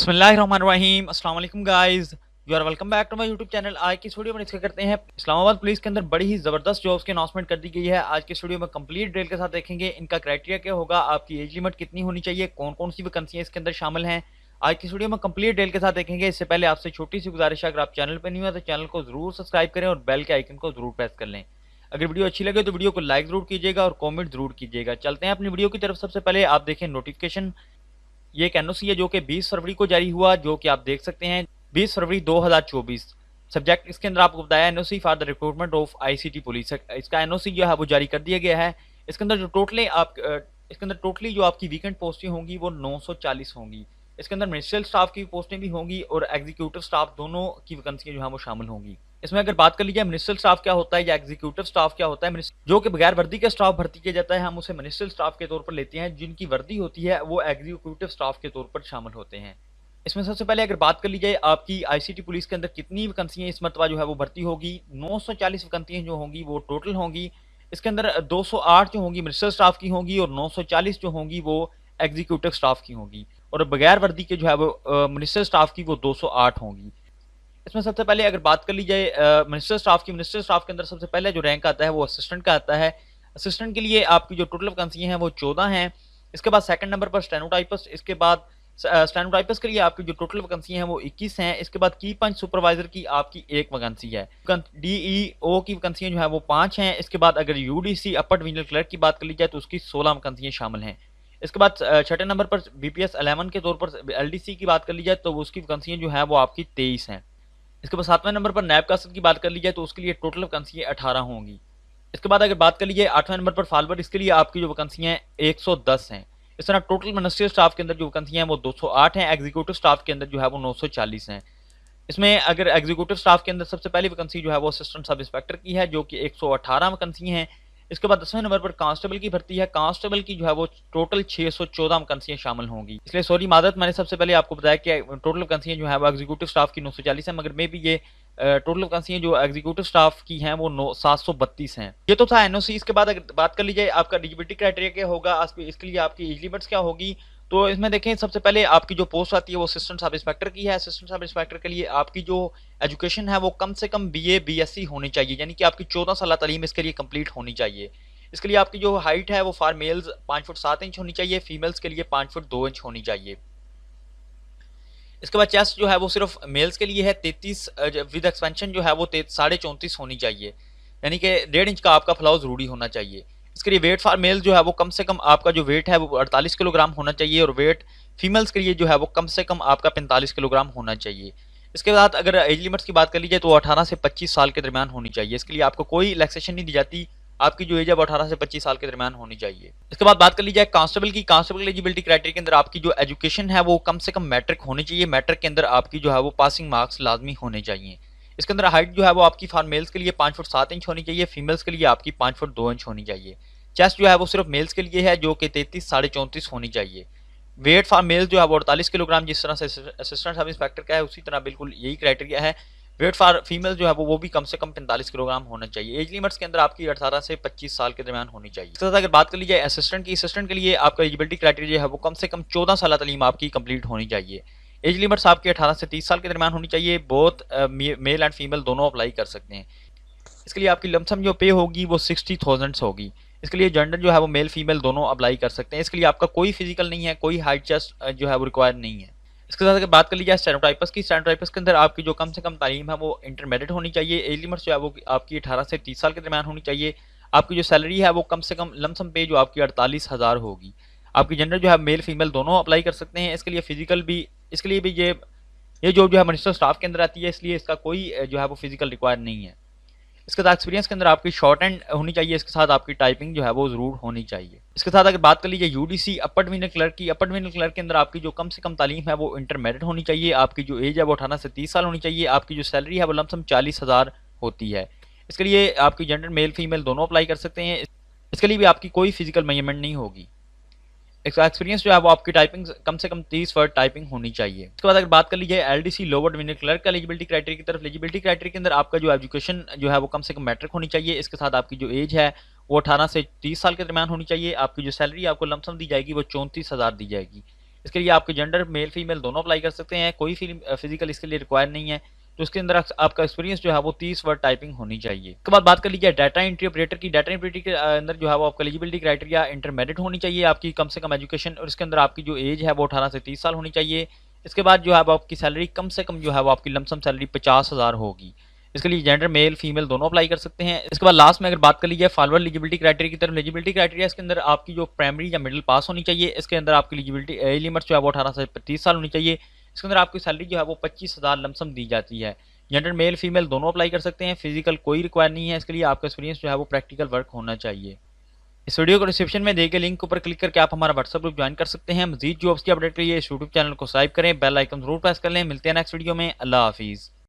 बिस्मिल्लाहिर्रहमानिर्रहीम अस्सलाम वालेकुम guys, you are welcome back to my YouTube channel. आज की इस वीडियो में डिस्कस करते हैं इस्लामाबाद पुलिस के अंदर बड़ी ही ज़बरदस्त जॉब्स की अनाउंसमेंट कर दी गई है। आज के इस वीडियो में कंप्लीट डिटेल के साथ देखेंगे इनका क्राइटेरिया क्या होगा, आपकी एज लिमिट कितनी होनी चाहिए, कौन कौन सी वैकेंसियाँ इसके अंदर शामिल हैं। आज की इस वीडियो में कंप्लीट डिटेल के साथ देखेंगे। इससे पहले आपसे छोटी सी गुजारिश है, अगर आप चैनल पर नहीं हुआ तो चैनल को जरूर सब्सक्राइब करें और बेल के आइकन को जरूर प्रेस कर लें। अगर वीडियो अच्छी लगे तो वीडियो को लाइक जरूर कीजिएगा और कॉमेंट जरूर कीजिएगा। चलते हैं अपनी वीडियो की तरफ। सबसे पहले आप देखें नोटिफिकेशन। ये एक एनओसी है जो कि 20 फरवरी को जारी हुआ, जो कि आप देख सकते हैं 20 फरवरी 2024। सब्जेक्ट इसके अंदर आपको बताया NOC for the recruitment of ICT police. इसका एनओसी जो है वो जारी कर दिया गया है। इसके अंदर जो इसके अंदर टोटली जो आपकी वीकेंड पोस्टें होंगी वो 940 होंगी। इसके अंदर मिनिस्ट्रियल स्टाफ की पोस्टें भी होंगी और एग्जीक्यूटिव स्टाफ दोनों की वैकेंसियां जो है वो शामिल होंगी। इसमें अगर बात कर ली जाए मिनिस्ट्रियल स्टाफ क्या होता है या एग्जीक्यूटिव स्टाफ क्या होता है, जो कि बगैर वर्दी का स्टाफ भर्ती किया जाता है, हम उसे मिनिस्ट्रियल स्टाफ के तौर पर लेते हैं। जिनकी वर्दी होती है वो एग्जीक्यूटिव स्टाफ के तौर पर शामिल होते हैं। इसमें सबसे पहले अगर बात कर ली जाए आपकी आईसीटी पुलिस के अंदर कितनी वैकेंसियां इस मरतबा जो है वो भर्ती होगी, 940 वैकेंसियां जो होंगी वो टोटल होंगी। इसके अंदर 208 जो होंगी मिनिस्ट्रियल स्टाफ की होंगी और 940 जो होंगी वो एग्जीक्यूटिव स्टाफ की होंगी, और बगैर वर्दी के जो है वो मिनिस्ट्रियल स्टाफ की वो 208 होंगी। इसमें सबसे पहले अगर बात कर ली जाए मिनिस्टर स्टाफ के अंदर सबसे पहले जो रैंक आता है वो असिस्टेंट का आता है। असिस्टेंट के लिए आपकी जो टोटल वैकेंसी हैं वो 14 हैं। इसके बाद सेकंड नंबर पर स्टेनोटाइपिस्ट। इसके बाद स्टेनोटाइपिस्ट के लिए आपकी जो टोटल वैकेंसी हैं वो 21 हैं। इसके बाद की पंच सुपरवाइजर की आपकी एक वैकेंसी है। डीईओ की वैकेंसियां जो है वो 5 हैं। इसके बाद अगर यूडीसी अपर डिवीजनल क्लर्क की बात कर ली जाए तो उसकी 16 वैकेंसियां शामिल हैं। इसके बाद छठे नंबर पर बीपीएस 11 के तौर पर एलडीसी की बात कर ली जाए तो उसकी वैकेंसियां जो है वो आपकी 23 हैं। इसके बाद सातवें नंबर पर नैब कासद की बात कर ली जाए तो उसके लिए टोटल वैकेंसियां 18 होंगी। इसके बाद अगर बात कर लीजिए आठवें नंबर पर फालवर, इसके लिए आपकी जो वैकेंसियां 110 हैं। इस तरह टोटल मिनिस्ट्रियल स्टाफ के अंदर जो वैकेंसियां हैं वो 208 हैं। एग्जीक्यूटिव स्टाफ के अंदर जो है वो 940 हैं। इसमें अगर एग्जीक्यूटिव स्टाफ के अंदर सबसे पहली वैकेंसी जो है वो असिस्टेंट सब इंस्पेक्टर की है, जो कि 118 वैकेंसी हैं। इसके बाद 10वें नंबर पर कांस्टेबल की भर्ती है। कांस्टेबल की जो है वो टोटल 614 वैकेंसियां शामिल होंगी। इसलिए सॉरी मादरत, मैंने सबसे पहले आपको बताया कि टोटल वैकेंसियां जो है वो एग्जीक्यूटिव स्टाफ की 940 है, मगर मे भी ये टोटल वैकेंसियां जो एग्जीक्यूटिव स्टाफ की हैं वो 732 हैं। ये तो था एनओसी। इसके बाद अगर बात कर लीजिए आपका एलिजिबिलिटी क्राइटेरिया क्या होगा, इसके लिए आपकी एज लिमिट्स क्या होगी, तो इसमें देखें सबसे पहले आपकी जो पोस्ट आती है वो असिस्टेंट सब इंस्पेक्टर की है। असिस्टेंट सब इंस्पेक्टर के लिए आपकी जो एजुकेशन है वो कम से कम बीए बीएससी होनी चाहिए, यानी कि आपकी 14 साल तालीम इसके लिए कंप्लीट होनी चाहिए। इसके लिए आपकी जो हाइट है वो फॉर मेल्स 5 फुट 7 इंच होनी चाहिए, फीमेल्स के लिए 5 फुट 2 इंच होनी चाहिए। इसके बाद चेस्ट जो है वो सिर्फ मेल्स के लिए है 33 विद एक्सपेंशन जो है वो 34.5 होनी चाहिए, यानी कि 1.5 इंच का आपका फलाव जरूरी होना चाहिए। इसके लिए वेट फॉर मेल जो है वो कम से कम आपका जो वेट है वो 48 किलोग्राम होना चाहिए, और वेट फीमेल्स के लिए जो है वो कम से कम आपका 45 किलोग्राम होना चाहिए। इसके बाद अगर एज लिमिट्स की बात कर लीजिए तो 18 से 25 साल के दरमियान होनी चाहिए। इसके लिए आपको कोई रिलैक्सेशन नहीं दी जाती, आपकी जो एज है वो 18 से 25 साल के दरमियान होनी चाहिए। इसके बाद बात कर ली जाए कांस्टेबल की। कांस्टेबल एलिजिबिलिटी क्राइटेरिया के अंदर आपकी जो एजुकेशन है वो कम से कम मैट्रिक होनी चाहिए। मैट्रिक के अंदर आपकी जो है वो पासिंग मार्क्स लाजमी होने चाहिए। इसके अंदर हाइट जो है वो आपकी फॉर मेल्स के लिए 5 फुट 7 इंच होनी चाहिए, फीमेल्स के लिए आपकी 5 फुट 2 इंच होनी चाहिए। चेस्ट जो है वो सिर्फ मेल्स के लिए है, जो कि 33.34 होनी चाहिए। वेट फॉर मेल जो है वो 48 किलोग्राम, जिस तरह से असिस्टेंट सब इंस्पेक्टर का है उसी तरह बिल्कुल यही क्राइटेरिया है। वेट फॉर फीमेल जो है वो भी कम से कम 45 किलोग्राम होना चाहिए। एज लिमिट्स के अंदर आपकी 18 से 25 साल के दरमियान होनी चाहिए। इसके साथ अगर बात कर ली जाए असिस्टेंट की, असिस्टेंट के लिए आपका एलिजिबिलिटी क्राइटेरिया है वो कम से कम 14 साल तालीम आपकी कंप्लीट होनी चाहिए। एज लिमिट्स आपकी 18 से 30 साल के दरमियान होनी चाहिए। बोथ मेल एंड फीमेल दोनों अप्लाई कर सकते हैं। इसके लिए आपकी लमसम जो पे होगी वो 60,000 होगी। इसके लिए जेंडर जो है वो मेल फीमेल दोनों अप्लाई कर सकते हैं। इसके लिए आपका कोई फिजिकल नहीं है, कोई हाइट चेस्ट जो है वो रिक्वायर नहीं है। इसके साथ अगर बात कर ली जाए स्टेनोटाइपिस्ट की, स्टेनोटाइपिस्ट के अंदर आपकी जो कम से कम तालीम है वो इंटरमीडिएट होनी चाहिए। एज लिमिट जो है वो आपकी 18 से 30 साल के दरमियान होनी चाहिए। आपकी जो सैलरी है वो कम से कम लमसम पे जो आपकी 48,000 होगी। आपकी जेंडर जो है मेल फीमेल दोनों अप्लाई कर सकते हैं। इसके लिए फिजिकल भी, इसके लिए भी ये जॉब जो है मिनिस्टर स्टाफ के अंदर आती है, इसलिए इसका कोई जो है वो फिजिकल रिक्वायर नहीं है। इसके साथ एक्सपीरियंस के अंदर आपकी शॉर्ट हैंड होनी चाहिए। इसके साथ आपकी टाइपिंग जो है वो जरूर होनी चाहिए। इसके साथ अगर बात कर लीजिए यूडीसी अपर डिवीजनल क्लर्क की, अपर डिवीजनल क्लर्क के अंदर आपकी जो कम से कम तालीम है वो इंटरमीडिएट होनी चाहिए। आपकी जो एज है वो 18 से 30 साल होनी चाहिए। आपकी जो सैलरी है वो लमसम 40,000 होती है। इसके लिए आपकी जेंडर मेल फीमेल दोनों अप्लाई कर सकते हैं। इसके लिए भी आपकी कोई फिजिकल मेजरमेंट नहीं होगी। एक्सपीरियंस जो है वो आपकी टाइपिंग कम से कम 30 वर्ड टाइपिंग होनी चाहिए। उसके बाद अगर बात कर लीजिए एलडीसी लोअर डिवीजनल क्लर्क का एलिजिबिलिटी क्राइटेरिया की तरफ, एलिजिबिलिटी क्राइटेरिया के अंदर आपका जो एजुकेशन जो है वो कम से कम मैट्रिक होनी चाहिए। इसके साथ आपकी जो एज है वो 18 से 30 साल के दरमियान होनी चाहिए। आपकी जो सैलरी आपको लमसम दी जाएगी वो 34,000 दी जाएगी। इसके लिए आपके जेंडर मेल फीमेल दोनों अप्लाई कर सकते हैं, कोई फिजिकल इसके लिए रिक्वायर नहीं है। तो इसके अंदर आपका एक्सपीरियंस जो है वो 30 वर्ड टाइपिंग होनी चाहिए। इसके बाद बात कर लीजिए डाटा एंट्री ऑपरेटर की। डाटा एंट्री के अंदर जो है वो आपका एलिजिबिलिटी क्राइटेरिया इंटरमीडिएट होनी चाहिए आपकी, कम से कम एजुकेशन, और इसके अंदर आपकी जो एज है वो 18 से 30 साल होनी चाहिए। इसके बाद जो है आपकी सैलरी कम से कम जो है वो आपकी लमसम सैलरी 50,000 होगी। इसके लिए जेंडर मेल फीमेल दोनों अप्लाई कर सकते हैं। इसके बाद लास्ट में अगर बात कर लीजिए फॉरवर्ड एलिजिबिलिटी क्राइटेरिया की तरफ, एलिजिबिलिटी क्राइटेरिया इसके अंदर आपकी जो प्राइमरी या मिडिल पास होनी चाहिए। इसके अंदर आपकी एलिजिबिलिटी एज लिमिट जो है वो 18 से 30 साल होनी चाहिए। इसके अंदर आपकी सैलरी जो है वो 25,000 लमसम दी जाती है। जेंडर मेल फीमेल दोनों अप्लाई कर सकते हैं, फिजिकल कोई रिक्वायर नहीं है। इसके लिए आपका एक्सपीरियंस जो है वो प्रैक्टिकल वर्क होना चाहिए। इस वीडियो को डिस्क्रिप्शन में दिए गए लिंक ऊपर क्लिक करके आप हमारा व्हाट्सएप ग्रुप ज्वाइन कर सकते हैं। मजीद जॉब्स की अपडेट के लिए इस यूट्यूब चैनल को सब्सक्राइब करें, बेल आइकन जरूर प्रेस कर लें। मिलते हैं नेक्स्ट वीडियो में। अल्लाह हाफिज़।